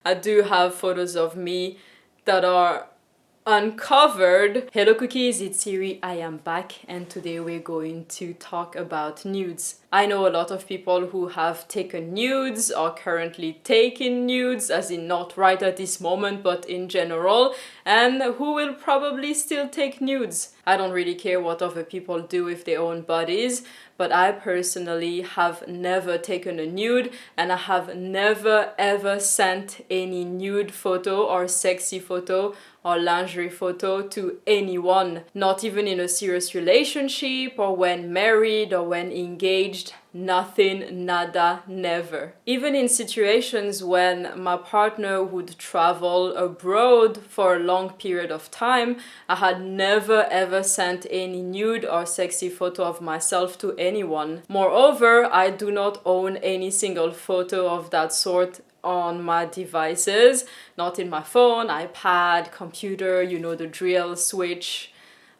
I do have photos of me that are uncovered. Hello cookies, it's Siri, I am back, and today we're going to talk about nudes. I know a lot of people who have taken nudes or currently taking nudes, as in not right at this moment but in general, and who will probably still take nudes. I don't really care what other people do with their own bodies, but I personally have never taken a nude, and I have never ever sent any nude photo or sexy photo or lingerie photo to anyone, not even in a serious relationship or when married or when engaged. Nothing, nada, never. Even in situations when my partner would travel abroad for a long period of time, I had never ever sent any nude or sexy photo of myself to anyone. Moreover, I do not own any single photo of that sort on my devices, not in my phone, iPad, computer, you know the drill, Switch.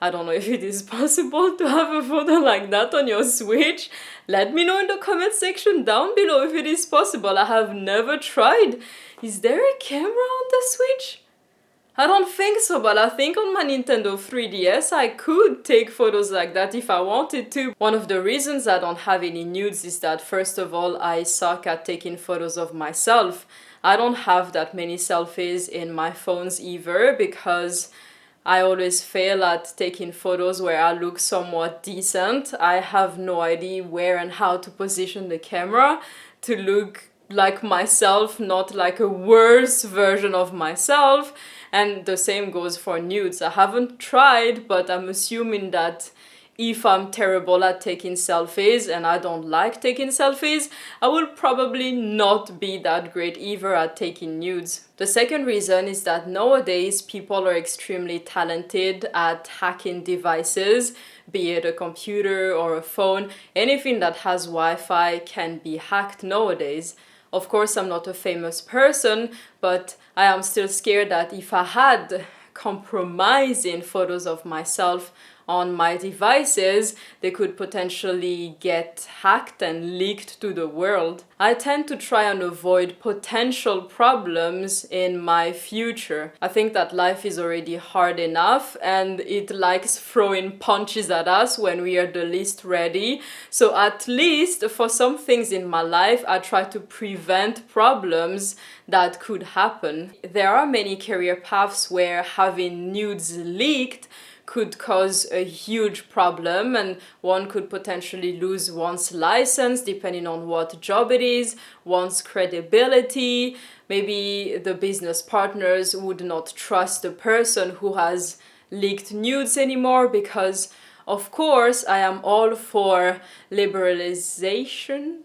I don't know if it is possible to have a photo like that on your Switch. Let me know in the comment section down below if it is possible. I have never tried. Is there a camera on the Switch? I don't think so, but I think on my Nintendo 3DS I could take photos like that if I wanted to. One of the reasons I don't have any nudes is that, first of all, I suck at taking photos of myself. I don't have that many selfies in my phones either, because I always fail at taking photos where I look somewhat decent. I have no idea where and how to position the camera to look like myself, not like a worse version of myself. And the same goes for nudes. I haven't tried, but I'm assuming that if I'm terrible at taking selfies and I don't like taking selfies, I will probably not be that great either at taking nudes. The second reason is that nowadays people are extremely talented at hacking devices, be it a computer or a phone. Anything that has Wi-Fi can be hacked nowadays. Of course, I'm not a famous person, but I am still scared that if I had compromising photos of myself on my devices, they could potentially get hacked and leaked to the world. I tend to try and avoid potential problems in my future. I think that life is already hard enough and it likes throwing punches at us when we are the least ready. So at least for some things in my life, I try to prevent problems that could happen. There are many career paths where having nudes leaked could cause a huge problem, and one could potentially lose one's license depending on what job it is, one's credibility. Maybe the business partners would not trust the person who has leaked nudes anymore, because of course I am all for liberalization,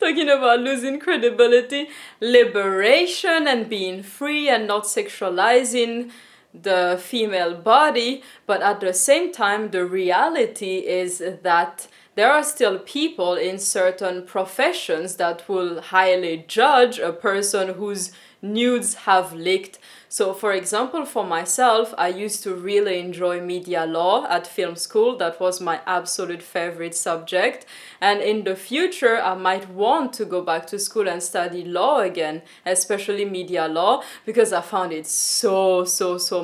talking about losing credibility, liberation and being free and not sexualizing the female body. But at the same time, the reality is that there are still people in certain professions that will highly judge a person whose nudes have leaked. So for example, for myself, I used to really enjoy media law at film school. That was my absolute favorite subject. And in the future, I might want to go back to school and study law again, especially media law, because I found it so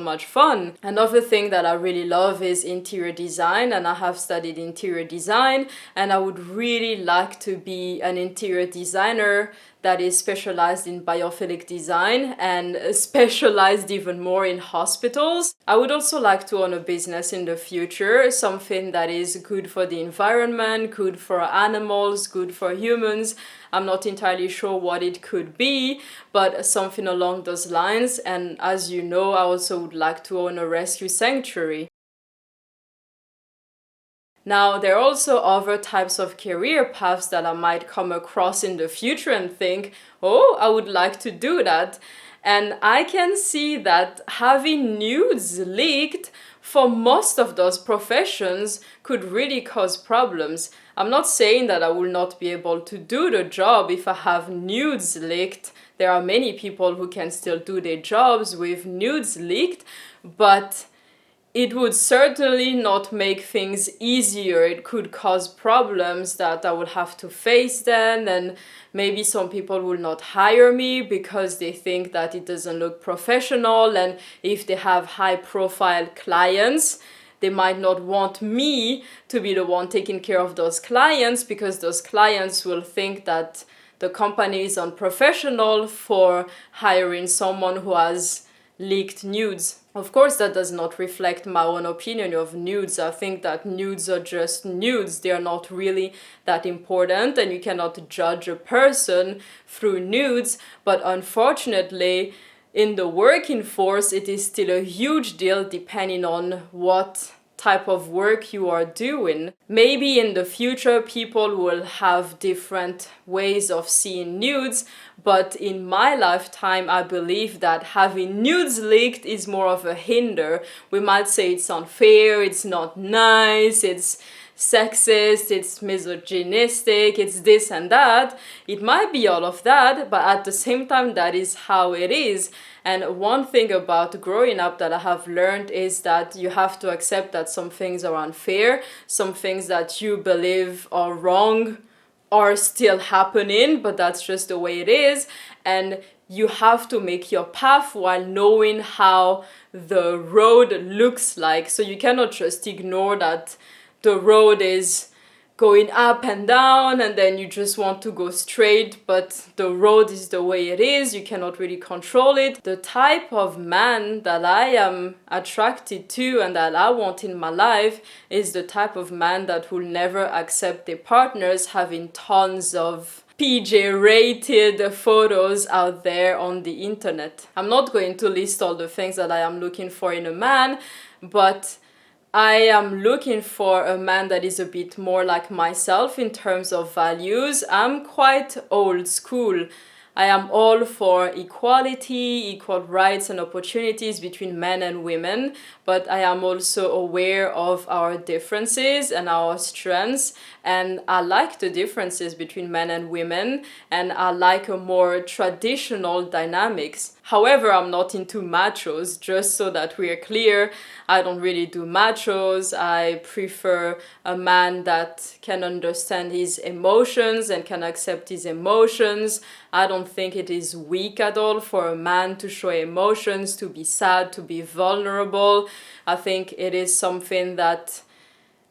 much fun. Another thing that I really love is interior design, and I have studied interior design, and I would really like to be an interior designer that is specialized in biophilic design and specialized even more in hospitals. I would also like to own a business in the future, something that is good for the environment, good for animals, good for humans. I'm not entirely sure what it could be, but something along those lines. And as you know, I also would like to own a rescue sanctuary. Now, there are also other types of career paths that I might come across in the future and think, oh, I would like to do that. And I can see that having nudes leaked for most of those professions could really cause problems. I'm not saying that I will not be able to do the job if I have nudes leaked. There are many people who can still do their jobs with nudes leaked, but it would certainly not make things easier. It could cause problems that I would have to face then, and maybe some people will not hire me because they think that it doesn't look professional, and if they have high profile clients, they might not want me to be the one taking care of those clients, because those clients will think that the company is unprofessional for hiring someone who has leaked nudes. Of course, that does not reflect my own opinion of nudes. I think that nudes are just nudes. They are not really that important, and you cannot judge a person through nudes. But unfortunately, in the working force, it is still a huge deal depending on what type of work you are doing. Maybe in the future people will have different ways of seeing nudes, but in my lifetime I believe that having nudes leaked is more of a hinder. We might say it's unfair, it's not nice, it's sexist, it's misogynistic, it's this and that. It might be all of that, but at the same time that is how it is. And one thing about growing up that I have learned is that you have to accept that some things are unfair, some things that you believe are wrong are still happening, but that's just the way it is. And you have to make your path while knowing how the road looks like. So you cannot just ignore that the road is going up and down and then you just want to go straight, but the road is the way it is. You cannot really control it. The type of man that I am attracted to and that I want in my life is the type of man that will never accept their partners having tons of PJ-rated photos out there on the internet. I'm not going to list all the things that I am looking for in a man, but I am looking for a man that is a bit more like myself in terms of values. I'm quite old school. I am all for equality, equal rights and opportunities between men and women, but I am also aware of our differences and our strengths, and I like the differences between men and women, and I like a more traditional dynamics. However, I'm not into machos, just so that we are clear. I don't really do machos. I prefer a man that can understand his emotions and can accept his emotions. I don't think it is weak at all for a man to show emotions, to be sad, to be vulnerable. I think it is something that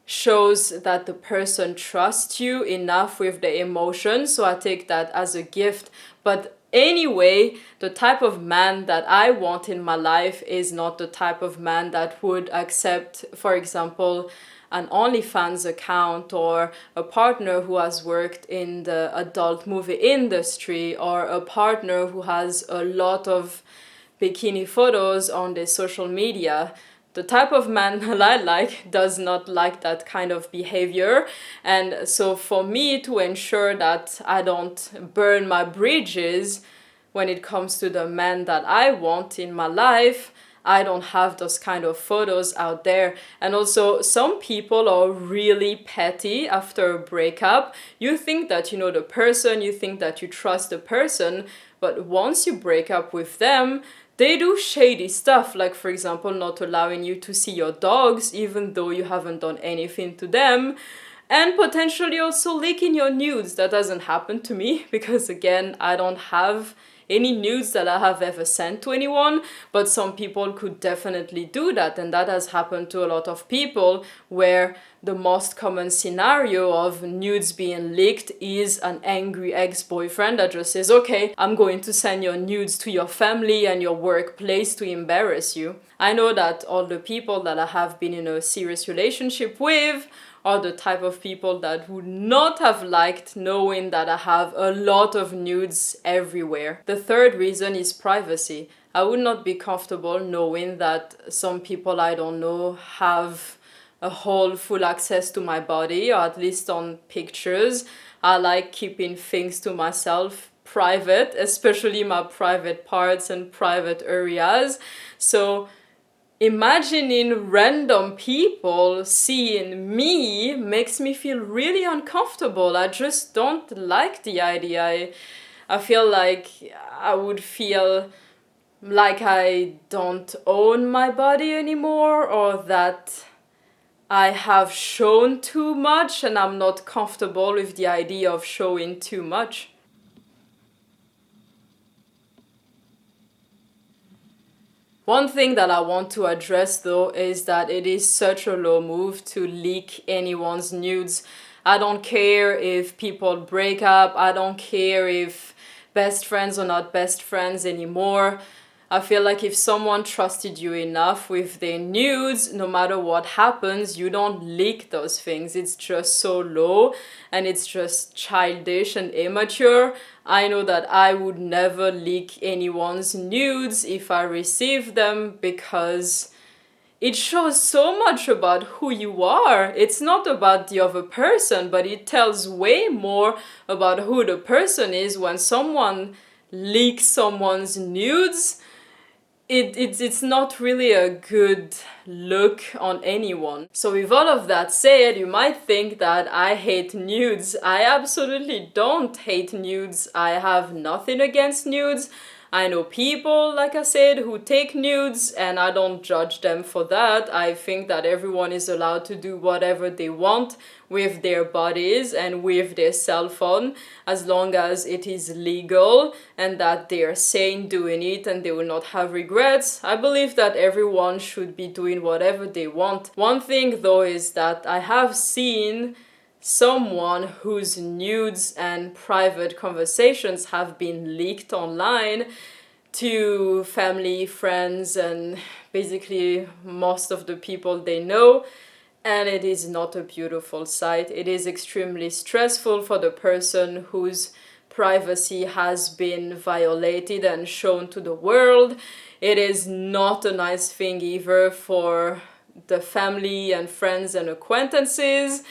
shows that the person trusts you enough with the emotions. So I take that as a gift. But anyway, the type of man that I want in my life is not the type of man that would accept, for example, an OnlyFans account, or a partner who has worked in the adult movie industry, or a partner who has a lot of bikini photos on their social media. The type of man that I like does not like that kind of behavior. And so for me, to ensure that I don't burn my bridges when it comes to the man that I want in my life, I don't have those kind of photos out there. And also, some people are really petty after a breakup. You think that you know the person, you think that you trust the person, but once you break up with them, they do shady stuff, like for example not allowing you to see your dogs even though you haven't done anything to them, and potentially also leaking your nudes. That doesn't happen to me because again, I don't have any nudes that I have ever sent to anyone, but some people could definitely do that, and that has happened to a lot of people, where the most common scenario of nudes being leaked is an angry ex-boyfriend that just says, okay, I'm going to send your nudes to your family and your workplace to embarrass you. I know that all the people that I have been in a serious relationship with are the type of people that would not have liked knowing that I have a lot of nudes everywhere. The third reason is privacy. I would not be comfortable knowing that some people I don't know have a whole full access to my body, or at least on pictures. I like keeping things to myself, private, especially my private parts and private areas. So imagining random people seeing me makes me feel really uncomfortable. I just don't like the idea. I feel like I would feel like I don't own my body anymore, or that I have shown too much and I'm not comfortable with the idea of showing too much. One thing that I want to address though is that it is such a low move to leak anyone's nudes. I don't care if people break up, I don't care if best friends are not best friends anymore. I feel like if someone trusted you enough with their nudes, no matter what happens, you don't leak those things. It's just so low and it's just childish and immature. I know that I would never leak anyone's nudes if I receive them, because it shows so much about who you are. It's not about the other person, but it tells way more about who the person is when someone leaks someone's nudes. It's not really a good look on anyone. So with all of that said, you might think that I hate nudes. I absolutely don't hate nudes. I have nothing against nudes. I know people, like I said, who take nudes, and I don't judge them for that. I think that everyone is allowed to do whatever they want with their bodies and with their cell phone, as long as it is legal and that they are sane doing it and they will not have regrets. I believe that everyone should be doing whatever they want. One thing though is that I have seen someone whose nudes and private conversations have been leaked online to family, friends, and basically most of the people they know. And it is not a beautiful sight. It is extremely stressful for the person whose privacy has been violated and shown to the world. It is not a nice thing either for the family and friends and acquaintances,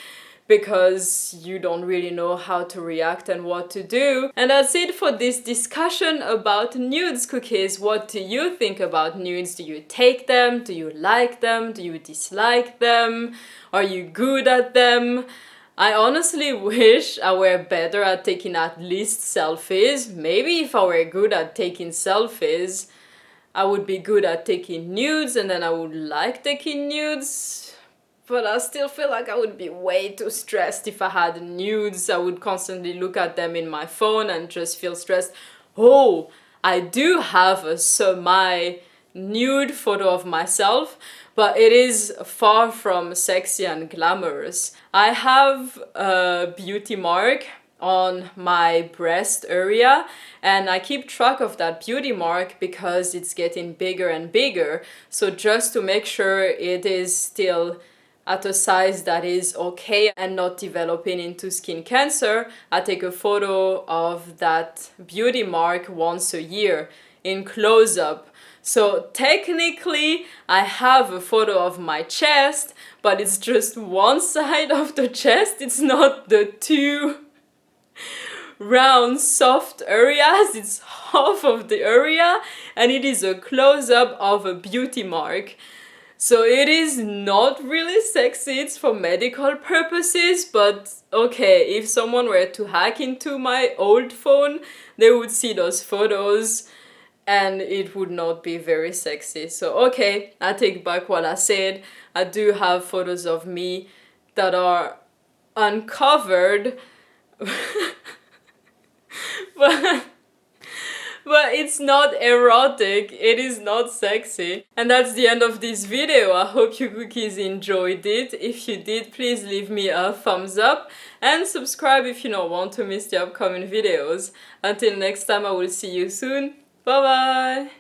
because you don't really know how to react and what to do. And that's it for this discussion about nudes cookies. What do you think about nudes? Do you take them? Do you like them? Do you dislike them? Are you good at them? I honestly wish I were better at taking at least selfies. Maybe if I were good at taking selfies, I would be good at taking nudes, and then I would like taking nudes. But I still feel like I would be way too stressed if I had nudes. I would constantly look at them in my phone and just feel stressed. Oh, I do have a semi-nude photo of myself, but it is far from sexy and glamorous. I have a beauty mark on my breast area, and I keep track of that beauty mark because it's getting bigger and bigger. So just to make sure it is still at a size that is okay and not developing into skin cancer, I take a photo of that beauty mark once a year in close-up. So technically I have a photo of my chest, but it's just one side of the chest. It's not the two round soft areas, it's half of the area, and it is a close-up of a beauty mark. So it is not really sexy, it's for medical purposes, but okay, if someone were to hack into my old phone, they would see those photos and it would not be very sexy. So okay, I take back what I said. I do have photos of me that are uncovered, but but it's not erotic, it is not sexy. And that's the end of this video. I hope you cookies enjoyed it. If you did, please leave me a thumbs up and subscribe if you don't want to miss the upcoming videos. Until next time, I will see you soon. Bye bye!